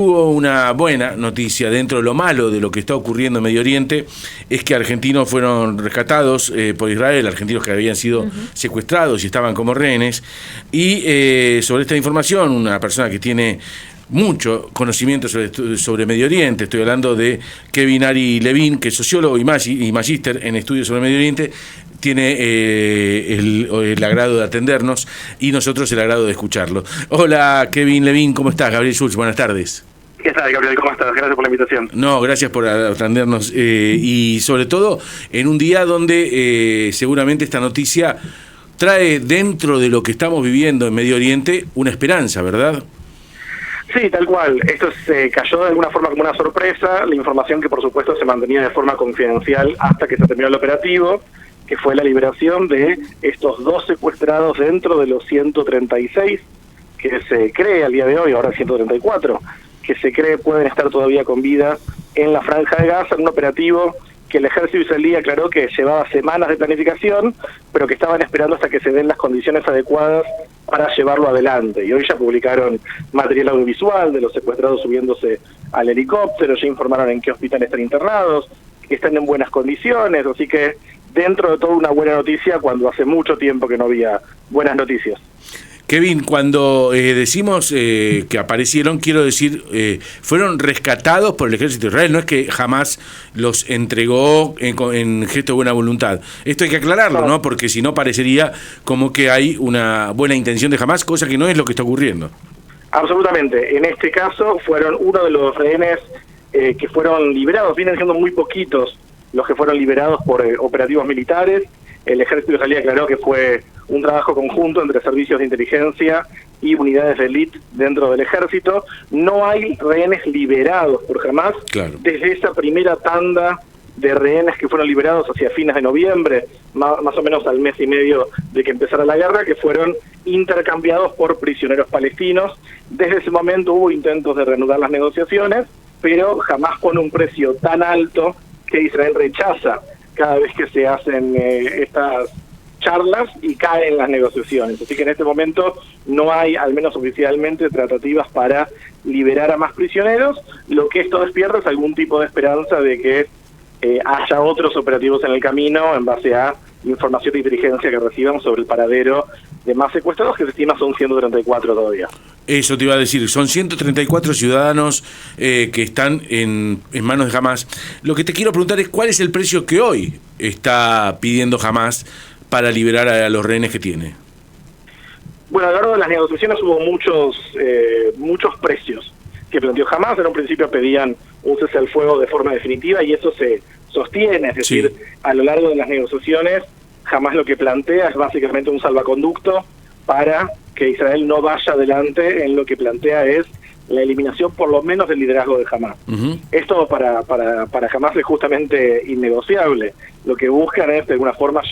Hubo una buena noticia dentro de lo malo de lo que está ocurriendo en Medio Oriente, es que argentinos fueron rescatados por Israel, argentinos que habían sido secuestrados y estaban como rehenes, y sobre esta información, una persona que tiene mucho conocimiento sobre Medio Oriente, estoy hablando de Kevin Ari Levin, que es sociólogo y magíster en estudios sobre Medio Oriente, tiene el agrado de atendernos y nosotros el agrado de escucharlo. Hola Kevin Levin, ¿cómo estás? Gabriel Schultz, buenas tardes. ¿Qué tal, Gabriel? ¿Cómo estás? Gracias por la invitación. No, gracias por atendernos y sobre todo en un día donde seguramente esta noticia trae dentro de lo que estamos viviendo en Medio Oriente una esperanza, ¿verdad? Sí, tal cual. Esto se cayó de alguna forma como una sorpresa, la información que por supuesto se mantenía de forma confidencial hasta que se terminó el operativo, que fue la liberación de estos 2 secuestrados dentro de los 136 que se cree al día de hoy, ahora 134, que se cree pueden estar todavía con vida en la Franja de Gaza, en un operativo que el ejército israelí aclaró que llevaba semanas de planificación, pero que estaban esperando hasta que se den las condiciones adecuadas para llevarlo adelante. Y hoy ya publicaron material audiovisual de los secuestrados subiéndose al helicóptero, ya informaron en qué hospital están internados, que están en buenas condiciones, así que dentro de todo una buena noticia cuando hace mucho tiempo que no había buenas noticias. Kevin, cuando decimos que aparecieron, quiero decir, fueron rescatados por el ejército de Israel, no es que jamás los entregó en gesto de buena voluntad. Esto hay que aclararlo, ¿no? Porque si no parecería como que hay una buena intención de Hamás, cosa que no es lo que está ocurriendo. Absolutamente. En este caso fueron uno de los rehenes que fueron liberados, vienen siendo muy poquitos los que fueron liberados por operativos militares. El ejército israelí aclaró que fue un trabajo conjunto entre servicios de inteligencia y unidades de élite dentro del ejército. No hay rehenes liberados por Hamás. Claro. Desde esa primera tanda de rehenes que fueron liberados hacia fines de noviembre, más o menos al mes y medio de que empezara la guerra, que fueron intercambiados por prisioneros palestinos. Desde ese momento hubo intentos de reanudar las negociaciones, pero jamás pone un precio tan alto que Israel rechaza cada vez que se hacen estas charlas y caen las negociaciones. Así que en este momento no hay, al menos oficialmente, tratativas para liberar a más prisioneros. Lo que esto despierta es algún tipo de esperanza de que haya otros operativos en el camino en base a información de inteligencia que reciban sobre el paradero de más secuestrados, que se estima son 134 todavía. Eso te iba a decir, son 134 ciudadanos que están en manos de Hamás. Lo que te quiero preguntar es cuál es el precio que hoy está pidiendo Hamás para liberar a los rehenes que tiene. Bueno, a lo largo de las negociaciones hubo muchos precios que planteó Hamás. En un principio pedían un cese al fuego de forma definitiva y eso se sostiene, es decir, sí. A lo largo de las negociaciones Hamás lo que plantea es básicamente un salvaconducto para que Israel no vaya adelante en lo que plantea es la eliminación por lo menos del liderazgo de Hamás. Esto para Hamás es justamente innegociable. Lo que buscan es de alguna forma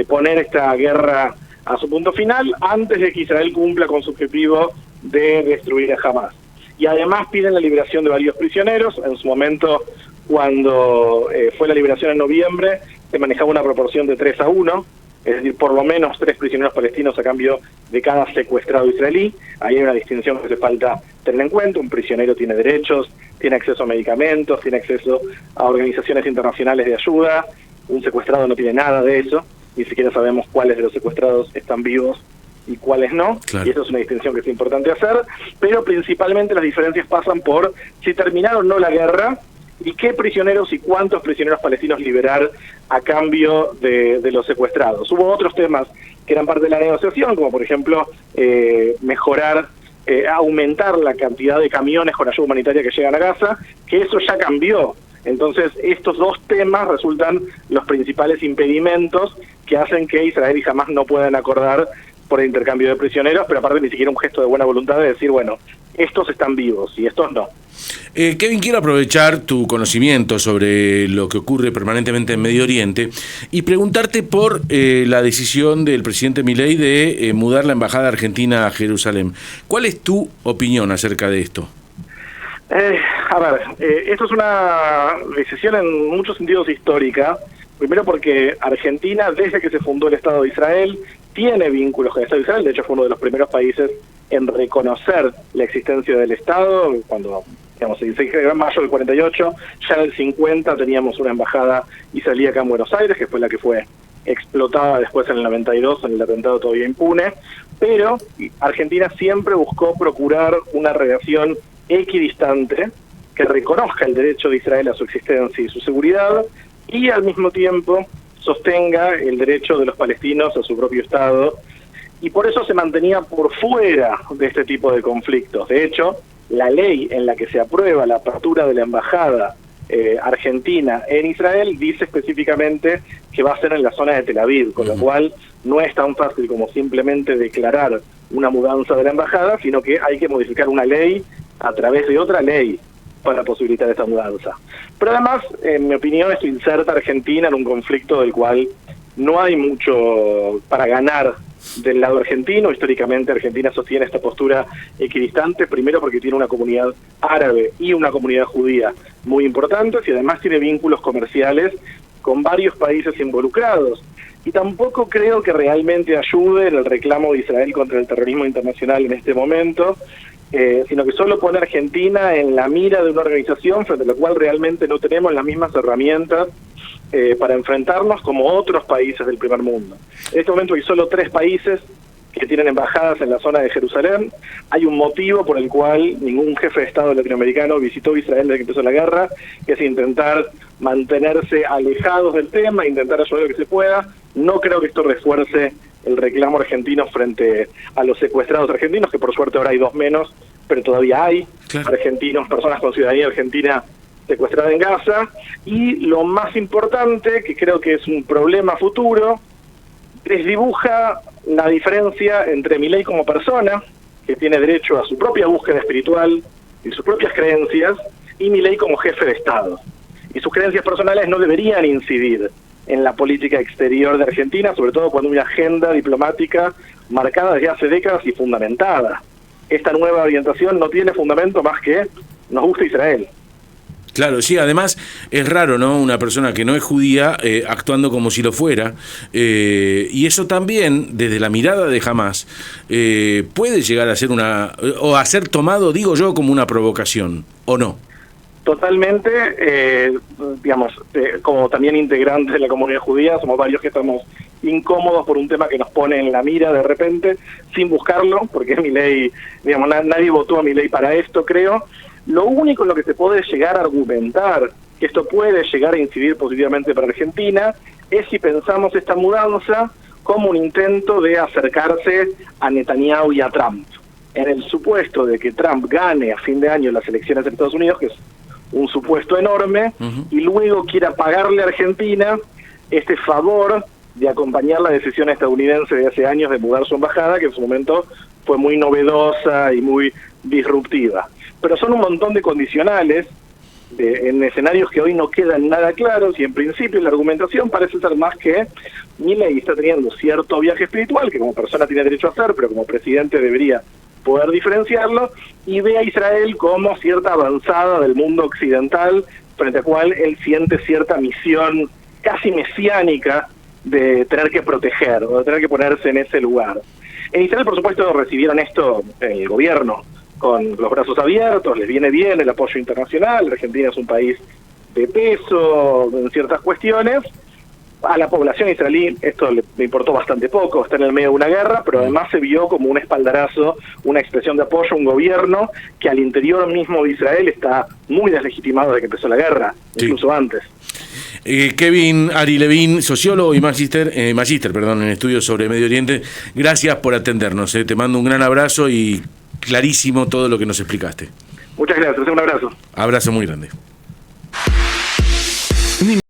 poner esta guerra a su punto final antes de que Israel cumpla con su objetivo de destruir a Hamás. Y además piden la liberación de varios prisioneros. En su momento, cuando fue la liberación en noviembre, se manejaba una proporción de 3-1, es decir, por lo menos 3 prisioneros palestinos a cambio de cada secuestrado israelí. Ahí hay una distinción que hace falta tener en cuenta. Un prisionero tiene derechos, tiene acceso a medicamentos, tiene acceso a organizaciones internacionales de ayuda. Un secuestrado no tiene nada de eso, ni siquiera sabemos cuáles de los secuestrados están vivos y cuáles no, claro. Y eso es una distinción que es importante hacer, pero principalmente las diferencias pasan por si terminaron o no la guerra, y qué prisioneros y cuántos prisioneros palestinos liberar a cambio de los secuestrados. Hubo otros temas que eran parte de la negociación, como por ejemplo aumentar la cantidad de camiones con ayuda humanitaria que llegan a Gaza, que eso ya cambió. Entonces estos 2 temas resultan los principales impedimentos que hacen que Israel y Hamás no puedan acordar por el intercambio de prisioneros, pero aparte ni siquiera un gesto de buena voluntad de decir, bueno, estos están vivos y estos no. Kevin, quiero aprovechar tu conocimiento sobre lo que ocurre permanentemente en Medio Oriente y preguntarte por la decisión del presidente Milei de mudar la embajada argentina a Jerusalén. ¿Cuál es tu opinión acerca de esto? Esto es una decisión en muchos sentidos histórica. Primero porque Argentina, desde que se fundó el Estado de Israel, tiene vínculos con el Estado de Israel. De hecho, fue uno de los primeros países en reconocer la existencia del Estado, cuando digamos, se dice que en mayo del 48, ya en el 50 teníamos una embajada israelí acá en Buenos Aires, que fue la que fue explotada después en el 92 en el atentado todavía impune, pero Argentina siempre buscó procurar una relación equidistante que reconozca el derecho de Israel a su existencia y su seguridad, y al mismo tiempo sostenga el derecho de los palestinos a su propio Estado, y por eso se mantenía por fuera de este tipo de conflictos. De hecho, la ley en la que se aprueba la apertura de la embajada argentina en Israel dice específicamente que va a ser en la zona de Tel Aviv, con lo cual no es tan fácil como simplemente declarar una mudanza de la embajada, sino que hay que modificar una ley a través de otra ley para posibilitar esa mudanza. Pero además, en mi opinión, esto inserta a Argentina en un conflicto del cual no hay mucho para ganar del lado argentino. Históricamente Argentina sostiene esta postura equidistante, primero porque tiene una comunidad árabe y una comunidad judía muy importantes, y además tiene vínculos comerciales con varios países involucrados. Y tampoco creo que realmente ayude en el reclamo de Israel contra el terrorismo internacional en este momento, sino que solo pone a Argentina en la mira de una organización frente a la cual realmente no tenemos las mismas herramientas para enfrentarnos como otros países del primer mundo. En este momento hay solo 3 países que tienen embajadas en la zona de Jerusalén. Hay un motivo por el cual ningún jefe de Estado latinoamericano visitó Israel desde que empezó la guerra, que es intentar mantenerse alejados del tema, intentar ayudar lo que se pueda. No creo que esto refuerce el reclamo argentino frente a los secuestrados argentinos, que por suerte ahora hay 2 menos, pero todavía hay argentinos, personas con ciudadanía argentina secuestrada en Gaza. Y lo más importante, que creo que es un problema futuro, desdibuja la diferencia entre Milei como persona, que tiene derecho a su propia búsqueda espiritual y sus propias creencias, y Milei como jefe de Estado. Y sus creencias personales no deberían incidir en la política exterior de Argentina, sobre todo cuando hay una agenda diplomática marcada desde hace décadas y fundamentada. Esta nueva orientación no tiene fundamento más que nos gusta Israel. Claro, sí, además es raro, ¿no? Una persona que no es judía actuando como si lo fuera, y eso también, desde la mirada de Hamás, puede llegar a ser o a ser tomado, digo yo, como una provocación, ¿o no? Totalmente, digamos, como también integrantes de la comunidad judía, somos varios que estamos incómodos por un tema que nos pone en la mira de repente, sin buscarlo, porque es Milei, digamos, nadie votó a Milei para esto, creo. Lo único en lo que se puede llegar a argumentar que esto puede llegar a incidir positivamente para Argentina es si pensamos esta mudanza como un intento de acercarse a Netanyahu y a Trump. En el supuesto de que Trump gane a fin de año las elecciones en Estados Unidos, que es un supuesto enorme, y luego quiera pagarle a Argentina este favor de acompañar la decisión estadounidense de hace años de mudar su embajada, que en su momento fue muy novedosa y muy disruptiva. Pero son un montón de condicionales en escenarios que hoy no quedan nada claros, y en principio la argumentación parece ser más que Milei está teniendo cierto viaje espiritual, que como persona tiene derecho a hacer, pero como presidente debería poder diferenciarlo, y ve a Israel como cierta avanzada del mundo occidental, frente a cual él siente cierta misión casi mesiánica de tener que proteger, o de tener que ponerse en ese lugar. En Israel, por supuesto, recibieron esto el gobierno con los brazos abiertos, les viene bien el apoyo internacional. Argentina es un país de peso en ciertas cuestiones. A la población israelí esto le importó bastante poco, está en el medio de una guerra, pero además se vio como un espaldarazo, una expresión de apoyo a un gobierno que al interior mismo de Israel está muy deslegitimado desde que empezó la guerra, incluso antes. Kevin Ari Levin, sociólogo y magíster en estudios sobre Medio Oriente, gracias por atendernos. Te mando un gran abrazo y clarísimo todo lo que nos explicaste. Muchas gracias, un abrazo. Abrazo muy grande.